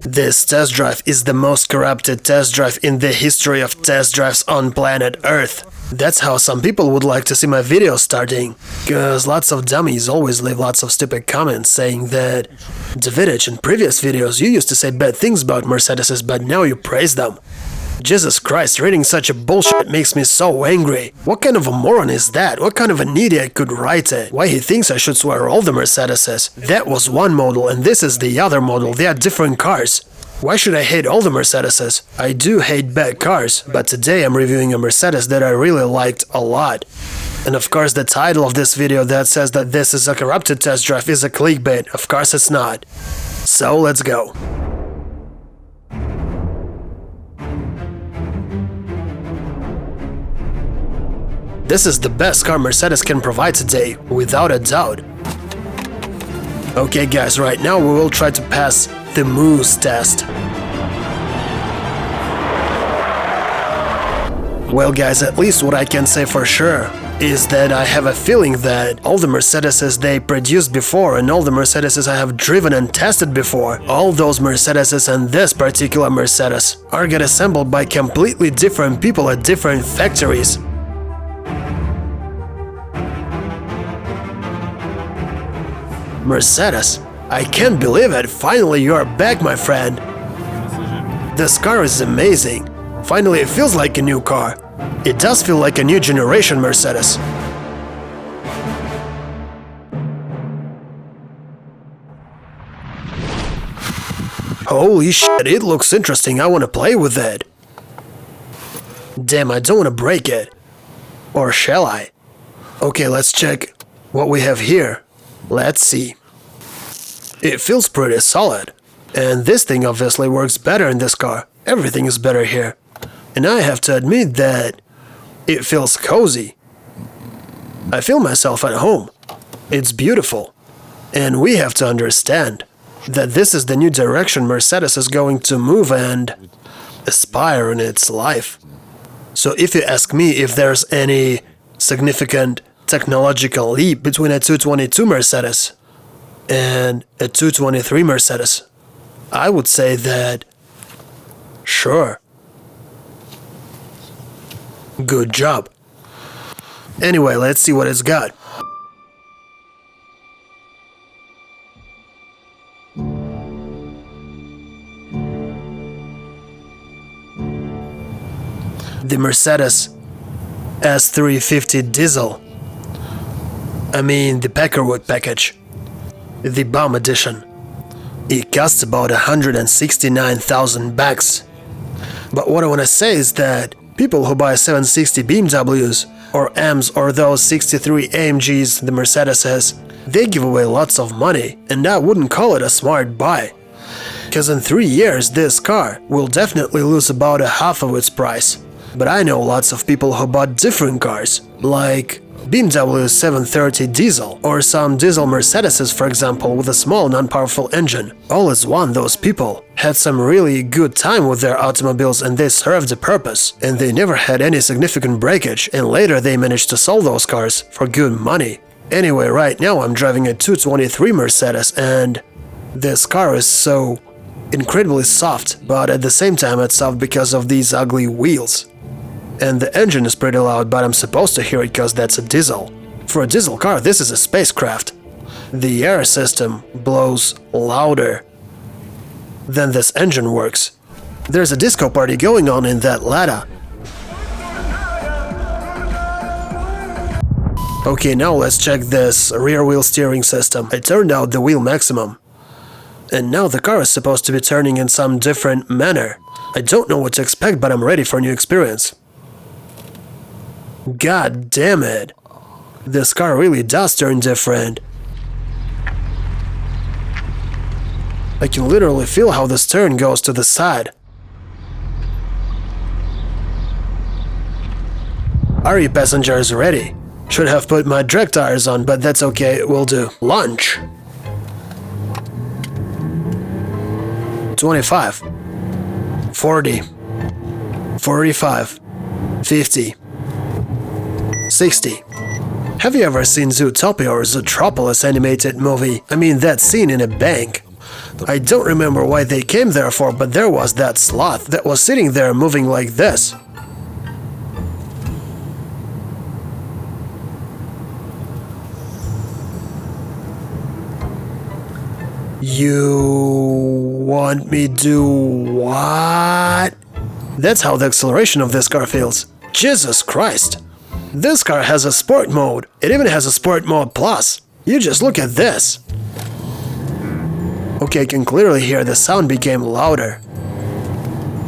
This test drive is the most corrupted test drive in the history of test drives on planet Earth. That's how some people would like to see my video starting. Cause lots of dummies always leave lots of stupid comments saying that Davidich, in previous videos you used to say bad things about Mercedeses, but now you praise them. Jesus Christ, reading such a bullshit makes me so angry. What kind of a moron is that? What kind of an idiot could write it? Why he thinks I should swear all the Mercedeses? That was one model and this is the other model, they are different cars. Why should I hate all the Mercedeses? I do hate bad cars, but today I'm reviewing a Mercedes that I really liked a lot. And of course the title of this video that says that this is a corrupted test drive is a clickbait. Of course it's not. So let's go. This is the best car Mercedes can provide today, without a doubt. Okay guys, right now we will try to pass the Moose test. Well guys, at least what I can say for sure is that I have a feeling that all the Mercedeses they produced before and all the Mercedeses I have driven and tested before, all those Mercedeses and this particular Mercedes are get assembled by completely different people at different factories. Mercedes, I can't believe it, finally you are back, my friend. This car is amazing. Finally it feels like a new car. It does feel like a new generation Mercedes. Holy shit, it looks interesting, I want to play with it. Damn, I don't want to break it. Or shall I? Okay, let's check what we have here. Let's see. It feels pretty solid. And this thing obviously works better in this car. Everything is better here. And I have to admit that it feels cozy. I feel myself at home. It's beautiful. And we have to understand that this is the new direction Mercedes is going to move and aspire in its life. So if you ask me if there's any significant technological leap between a 222 Mercedes and a 223 Mercedes, I would say that sure. Good job. Anyway, let's see what it's got. The Mercedes S350 diesel. I mean the Peckerwood package, the bomb edition. It costs about 169,000 bucks. But what I want to say is that people who buy 760 BMWs or M's or those 63 AMGs the Mercedes has, they give away lots of money, and I wouldn't call it a smart buy. Cause in 3 years this car will definitely lose about a half of its price. But I know lots of people who bought different cars, like BMW 730 diesel, or some diesel Mercedeses for example with a small non-powerful engine. All as one, those people had some really good time with their automobiles and they served a purpose, and they never had any significant breakage, and later they managed to sell those cars for good money. Anyway, right now I'm driving a 223 Mercedes and this car is so incredibly soft, but at the same time it's soft because of these ugly wheels. And the engine is pretty loud, but I'm supposed to hear it because that's a diesel. For a diesel car, this is a spacecraft. The air system blows louder than this engine works. There's a disco party going on in that Lada. Okay, now let's check this rear wheel steering system. I turned out the wheel maximum. And now the car is supposed to be turning in some different manner. I don't know what to expect, but I'm ready for a new experience. God damn it. This car really does turn different. I can literally feel how this turn goes to the side. Are you passengers ready? Should have put my drag tires on, but that's okay, will do. Launch! 25 40 45 50 60. Have you ever seen Zootopia or Zootropolis animated movie? I mean that scene in a bank. I don't remember why they came there for, but there was that sloth that was sitting there moving like this. You want me to what? That's how the acceleration of this car feels. Jesus Christ! This car has a sport mode. It even has a sport mode plus. You just look at this. Okay, I can clearly hear the sound became louder.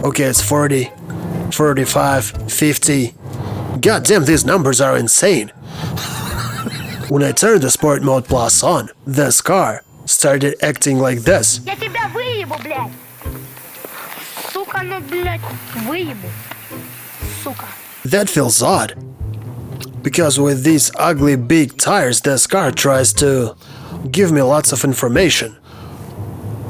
Okay, it's 40, 45, 50. God damn, these numbers are insane. When I turned the sport mode plus on, this car started acting like this. Я тебя выебу, блядь! Сука, ну, блядь, выебу. Сука. That feels odd. Because with these ugly big tires, this car tries to give me lots of information.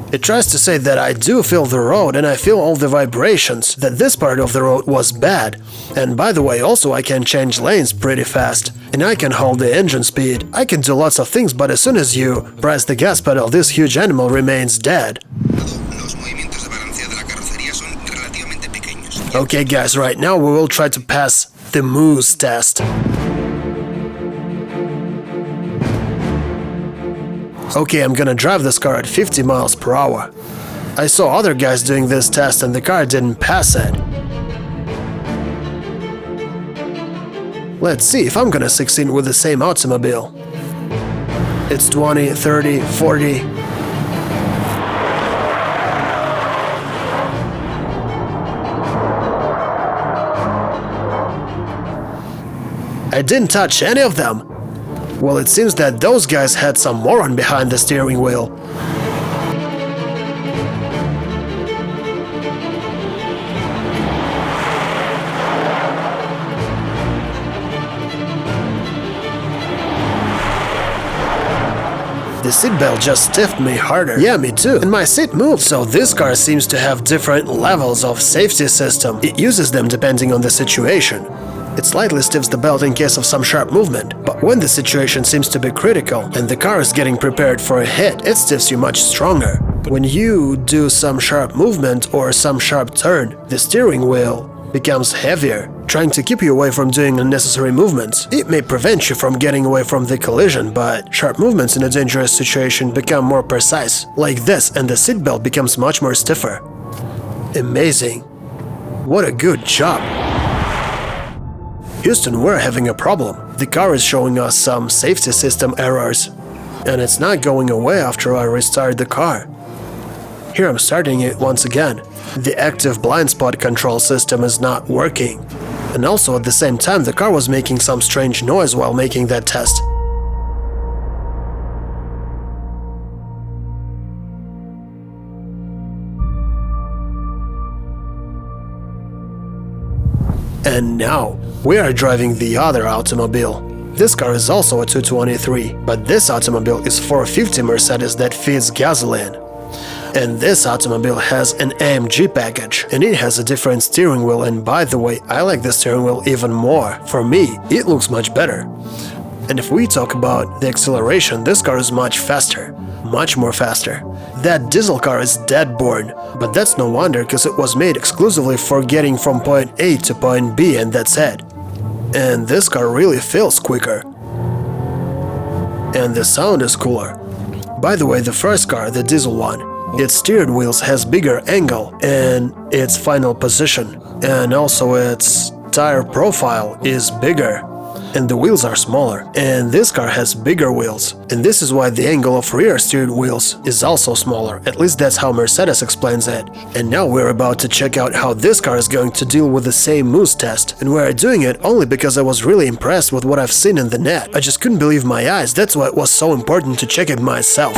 It tries to say that I do feel the road and I feel all the vibrations, that this part of the road was bad. And by the way, also I can change lanes pretty fast. And I can hold the engine speed. I can do lots of things, but as soon as you press the gas pedal, this huge animal remains dead. Okay guys, right now we will try to pass the moose test. Okay, I'm gonna drive this car at 50 miles per hour. I saw other guys doing this test and the car didn't pass it. Let's see if I'm gonna succeed with the same automobile. It's 20, 30, 40. I didn't touch any of them. Well, it seems that those guys had some moron behind the steering wheel. The seatbelt just stiffed me harder. Yeah, me too. And my seat moved. So this car seems to have different levels of safety system. It uses them depending on the situation. It slightly stiffs the belt in case of some sharp movement, but when the situation seems to be critical and the car is getting prepared for a hit, it stiffs you much stronger. When you do some sharp movement or some sharp turn, the steering wheel becomes heavier, trying to keep you away from doing unnecessary movements. It may prevent you from getting away from the collision, but sharp movements in a dangerous situation become more precise, like this, and the seatbelt becomes much more stiffer. Amazing. What a good job. Houston, we're having a problem. The car is showing us some safety system errors, and it's not going away after I restart the car. Here I'm starting it once again. The active blind spot control system is not working. And also at the same time the car was making some strange noise while making that test. And now, we are driving the other automobile. This car is also a 223, but this automobile is 450 Mercedes that feeds gasoline. And this automobile has an AMG package, and it has a different steering wheel, and by the way, I like the steering wheel even more. For me, it looks much better. And if we talk about the acceleration, this car is much faster. Much more faster. That diesel car is dead boring, but that's no wonder because it was made exclusively for getting from point A to point B and that's it. And this car really feels quicker. And the sound is cooler. By the way, the first car, the diesel one, its steering wheels has bigger angle and its final position. And also its tire profile is bigger. And the wheels are smaller, and this car has bigger wheels, and this is why the angle of rear steering wheels is also smaller, at least that's how Mercedes explains it. And now we're about to check out how this car is going to deal with the same moose test, and we're doing it only because I was really impressed with what I've seen in the net. I just couldn't believe my eyes, that's why it was so important to check it myself.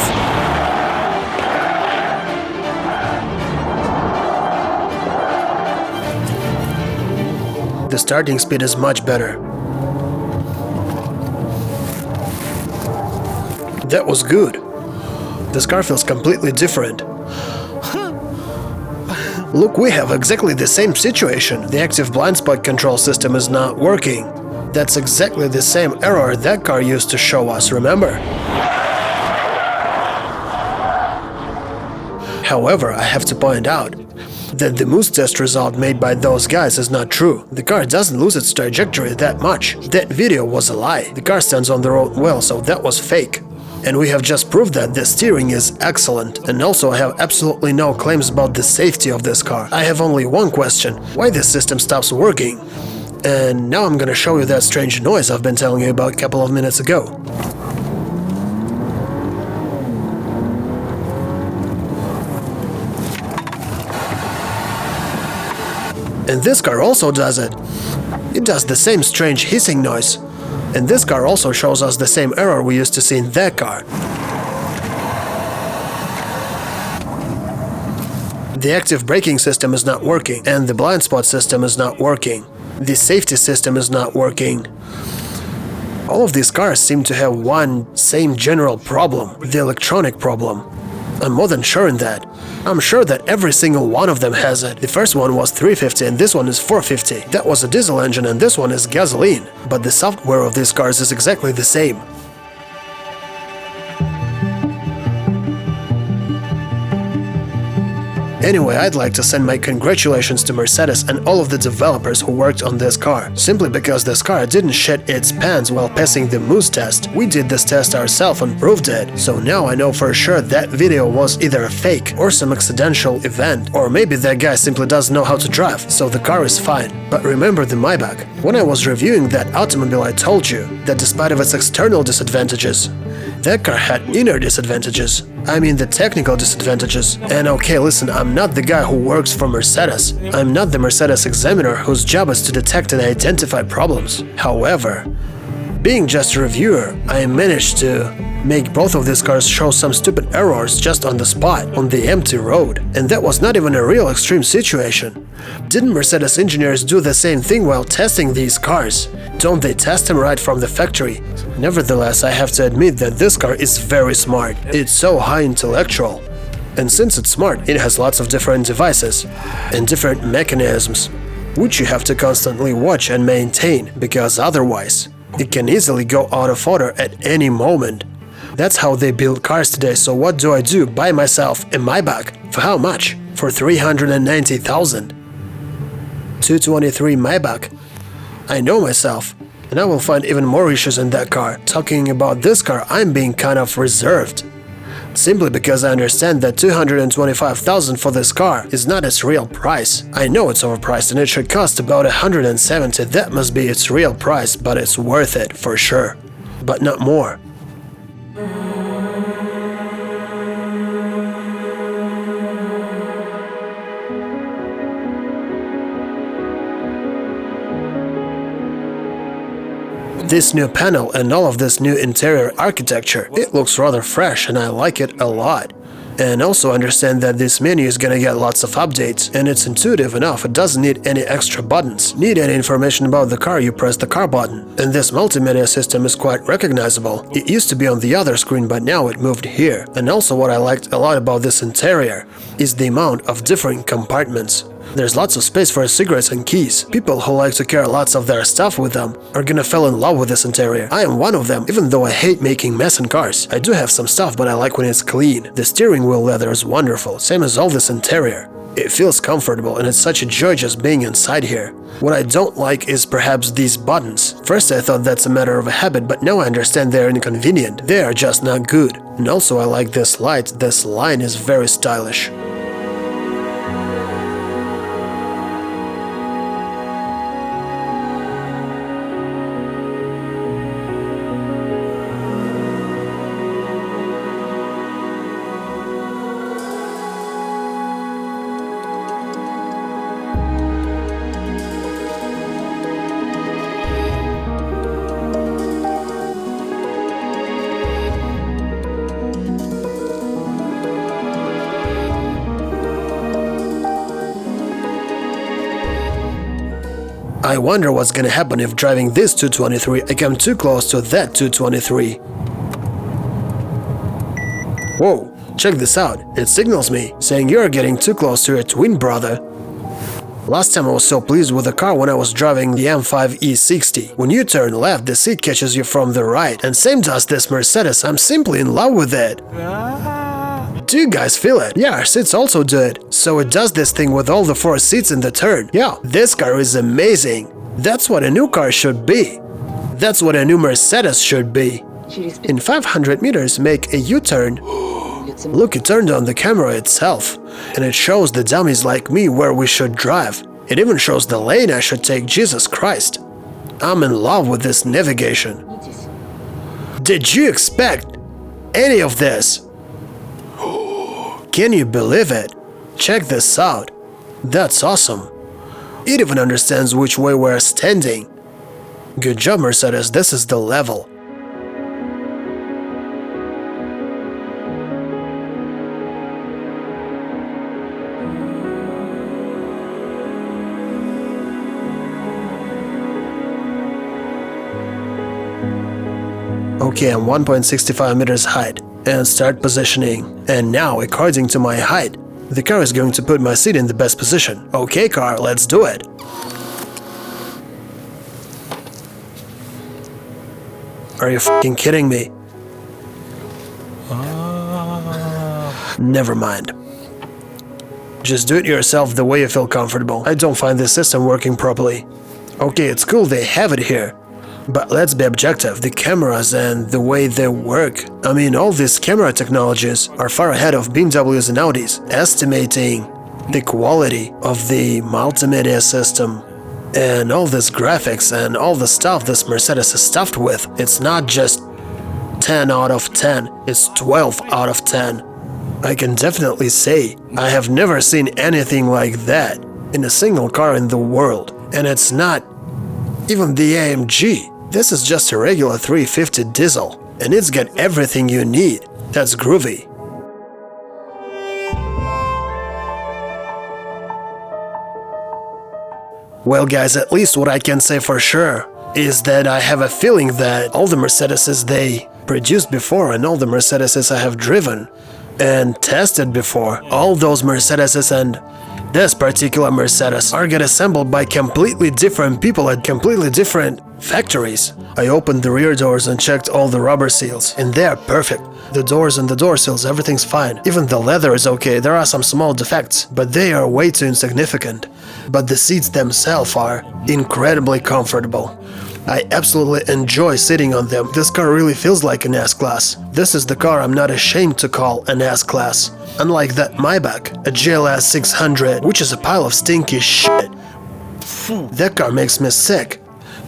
The starting speed is much better. That was good. This car feels completely different. Look, we have exactly the same situation. The active blind spot control system is not working. That's exactly the same error that car used to show us, remember? However, I have to point out that the moose test result made by those guys is not true. The car doesn't lose its trajectory that much. That video was a lie. The car stands on the road well, so that was fake. And we have just proved that the steering is excellent. And also I have absolutely no claims about the safety of this car. I have only one question: why this system stops working? And now I'm gonna show you that strange noise I've been telling you about a couple of minutes ago. And this car also does it. It does the same strange hissing noise. And this car also shows us the same error we used to see in that car. The active braking system is not working, and the blind spot system is not working. The safety system is not working. All of these cars seem to have one same general problem, the electronic problem. I'm more than sure in that. I'm sure that every single one of them has it. The first one was 350 and this one is 450. That was a diesel engine and this one is gasoline. But the software of these cars is exactly the same. Anyway, I'd like to send my congratulations to Mercedes and all of the developers who worked on this car. Simply because this car didn't shit its pants while passing the moose test. We did this test ourselves and proved it. So now I know for sure that video was either a fake or some accidental event. Or maybe that guy simply doesn't know how to drive, so the car is fine. But remember the Maybach. When I was reviewing that automobile, I told you that despite of its external disadvantages, that car had inner disadvantages. I mean the technical disadvantages. And okay, listen, I'm not the guy who works for Mercedes. I'm not the Mercedes examiner whose job is to detect and identify problems. However, being just a reviewer, I managed to make both of these cars show some stupid errors just on the spot, on the empty road. And that was not even a real extreme situation. Didn't Mercedes engineers do the same thing while testing these cars? Don't they test them right from the factory? Nevertheless, I have to admit that this car is very smart. It's so high intellectual. And since it's smart, it has lots of different devices and different mechanisms, which you have to constantly watch and maintain, because otherwise it can easily go out of order at any moment. That's how they build cars today, so what do I do? Buy myself a Maybach. For how much? For 390,000. 223 Maybach. I know myself, and I will find even more issues in that car. Talking about this car, I'm being kind of reserved. Simply because I understand that 225,000 for this car is not its real price. I know it's overpriced and it should cost about 170. That must be its real price, but it's worth it for sure. But not more. This new panel and all of this new interior architecture, it looks rather fresh and I like it a lot. And also understand that this menu is gonna get lots of updates and it's intuitive enough, it doesn't need any extra buttons. Need any information about the car, you press the car button. And this multimedia system is quite recognizable. It used to be on the other screen, but now it moved here. And also what I liked a lot about this interior is the amount of different compartments. There's lots of space for cigarettes and keys. People who like to carry lots of their stuff with them are gonna fall in love with this interior. I am one of them, even though I hate making mess in cars. I do have some stuff, but I like when it's clean. The steering wheel leather is wonderful, same as all this interior. It feels comfortable and it's such a joy just being inside here. What I don't like is perhaps these buttons. First I thought that's a matter of a habit, but now I understand they're inconvenient. They are just not good. And also I like this light, this line is very stylish. I wonder what's gonna happen if driving this 223 I come too close to that 223. Whoa, check this out, it signals me, saying you're getting too close to your twin brother. Last time I was so pleased with the car when I was driving the M5 E60. When you turn left, the seat catches you from the right, and same does this Mercedes, I'm simply in love with it. Do you guys feel it? Yeah, our seats also do it. So it does this thing with all the 4 seats in the turn. Yeah, this car is amazing. That's what a new car should be. That's what a new Mercedes should be. In 500 meters, make a U-turn. Look, it turned on the camera itself. And it shows the dummies like me where we should drive. It even shows the lane I should take. Jesus Christ. I'm in love with this navigation. Did you expect any of this? Can you believe it? Check this out. That's awesome. It even understands which way we're standing. Good job, Mercedes. This is the level. Okay, I'm 1.65 meters height and start positioning. And now, according to my height, the car is going to put my seat in the best position. Okay, car, let's do it. Are you f***ing kidding me? Never mind. Just do it yourself the way you feel comfortable. I don't find this system working properly. Okay, it's cool they have it here. But let's be objective, the cameras and the way they work. I mean, all these camera technologies are far ahead of BMWs and Audis, estimating the quality of the multimedia system and all this graphics and all the stuff this Mercedes is stuffed with. It's not just 10 out of 10, it's 12 out of 10. I can definitely say I have never seen anything like that in a single car in the world. And it's not even the AMG. This is just a regular 350 diesel, and it's got everything you need. That's groovy. Well guys, at least what I can say for sure is that I have a feeling that all the Mercedeses they produced before and all the Mercedeses I have driven and tested before, all those Mercedeses and this particular Mercedes are get assembled by completely different people at completely different factories. I opened the rear doors and checked all the rubber seals, and they are perfect. The doors and the door seals, everything's fine. Even the leather is okay, there are some small defects, but they are way too insignificant. But the seats themselves are incredibly comfortable. I absolutely enjoy sitting on them. This car really feels like an S-Class. This is the car I'm not ashamed to call an S-Class. Unlike that Maybach, a GLS 600, which is a pile of stinky shit. That car makes me sick.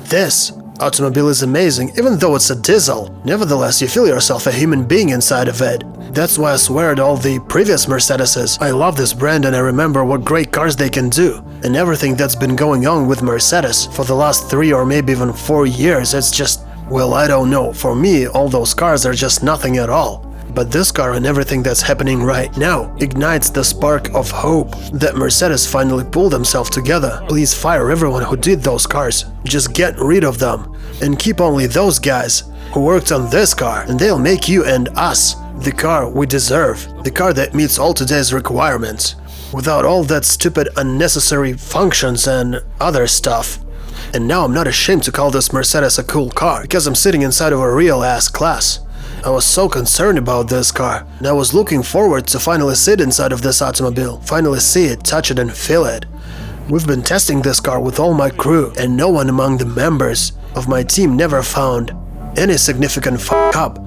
This automobile is amazing, even though it's a diesel. Nevertheless, you feel yourself a human being inside of it. That's why I swear at all the previous Mercedeses. I love this brand and I remember what great cars they can do. And everything that's been going on with Mercedes for the last 3 or maybe even 4 years, it's just, well, I don't know. For me, all those cars are just nothing at all. But this car and everything that's happening right now ignites the spark of hope that Mercedes finally pulled themselves together. Please fire everyone who did those cars. Just get rid of them. And keep only those guys who worked on this car, and they'll make you and us the car we deserve. The car that meets all today's requirements. Without all that stupid unnecessary functions and other stuff. And now I'm not ashamed to call this Mercedes a cool car, because I'm sitting inside of a real S-Class. I was so concerned about this car, and I was looking forward to finally sit inside of this automobile, finally see it, touch it and feel it. We've been testing this car with all my crew, and no one among the members of my team never found any significant f***up.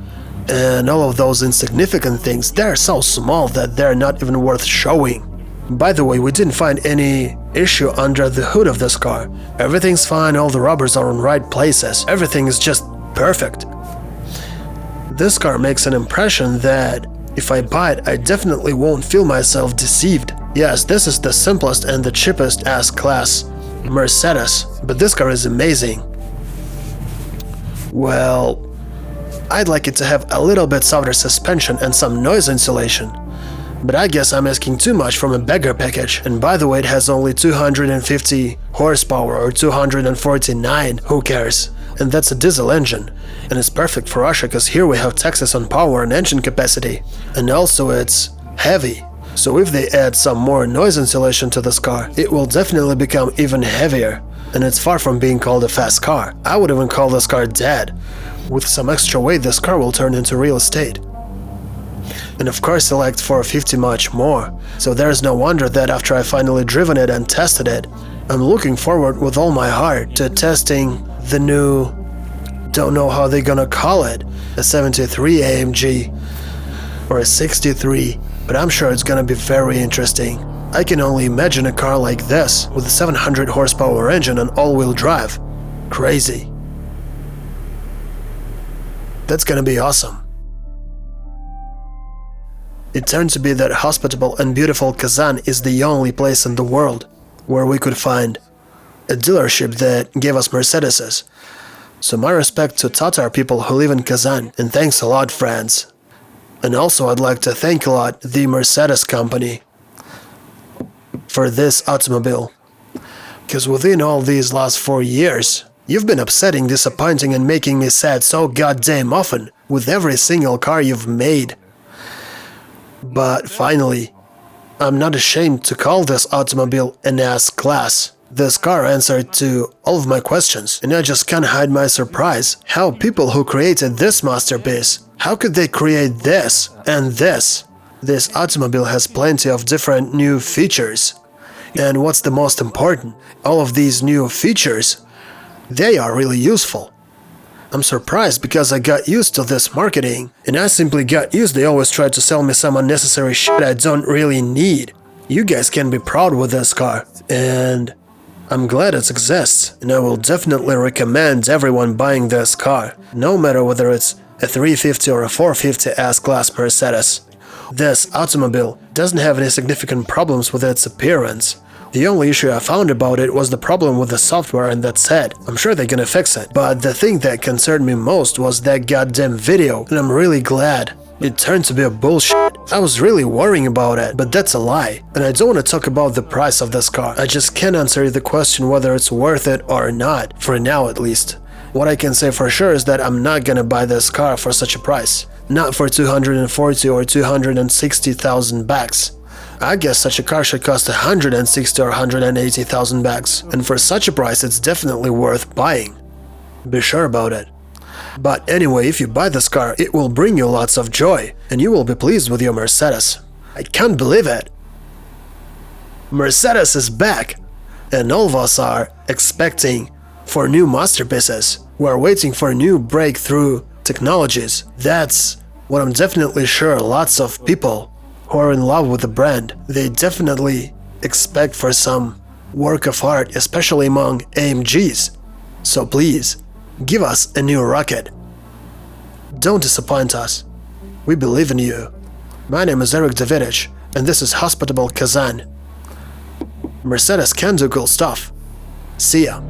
And all of those insignificant things, they're so small that they're not even worth showing. By the way, we didn't find any issue under the hood of this car. Everything's fine, all the rubbers are in right places, everything is just perfect. This car makes an impression that if I buy it, I definitely won't feel myself deceived. Yes, this is the simplest and the cheapest S-Class Mercedes, but this car is amazing. Well, I'd like it to have a little bit softer suspension and some noise insulation. But I guess I'm asking too much from a beggar package. And by the way, it has only 250 horsepower or 249, who cares? And that's a diesel engine. And it's perfect for Russia because here we have taxes on power and engine capacity. And also it's heavy. So if they add some more noise insulation to this car, it will definitely become even heavier. And it's far from being called a fast car. I would even call this car dead. With some extra weight, this car will turn into real estate. And of course I liked 450 much more. So there's no wonder that after I finally driven it and tested it, I'm looking forward with all my heart to testing the new, don't know how they're gonna call it, a 73 AMG or a 63, but I'm sure it's gonna be very interesting. I can only imagine a car like this with a 700 horsepower engine and all-wheel drive. Crazy. That's gonna be awesome. It turned to be that hospitable and beautiful Kazan is the only place in the world where we could find a dealership that gave us Mercedeses. So my respect to Tatar people who live in Kazan, and thanks a lot, friends. And also I'd like to thank a lot the Mercedes company for this automobile. Because within all these last 4 years, you've been upsetting, disappointing and making me sad so goddamn often with every single car you've made. But finally, I'm not ashamed to call this automobile an S-Class. This car answered to all of my questions, and I just can't hide my surprise. How people who created this masterpiece, how could they create this and this? This automobile has plenty of different new features. And what's the most important? All of these new features, they are really useful. I'm surprised because I got used to this marketing, and I simply got used they always try to sell me some unnecessary shit I don't really need. You guys can be proud with this car, and I'm glad it exists, and I will definitely recommend everyone buying this car, no matter whether it's a 350 or a 450 S-Class Mercedes. This automobile doesn't have any significant problems with its appearance. The only issue I found about it was the problem with the software, and that's it. I'm sure they're gonna fix it. But the thing that concerned me most was that goddamn video, and I'm really glad. It turned to be a bullshit. I was really worrying about it, but that's a lie. And I don't want to talk about the price of this car. I just can't answer the question whether it's worth it or not, for now at least. What I can say for sure is that I'm not gonna buy this car for such a price. Not for 240 or 260,000 bucks. I guess such a car should cost 160 or 180,000 bucks, and for such a price it's definitely worth buying. Be sure about it. But anyway, if you buy this car, it will bring you lots of joy, and you will be pleased with your Mercedes. I can't believe it! Mercedes is back, and all of us are expecting for new masterpieces. We're waiting for new breakthrough technologies. That's what I'm definitely sure lots of people who are in love with the brand, they definitely expect for some work of art, especially among AMGs. So please, give us a new rocket. Don't disappoint us. We believe in you. My name is Davidich, and this is Hospitable Kazan. Mercedes can do cool stuff. See ya.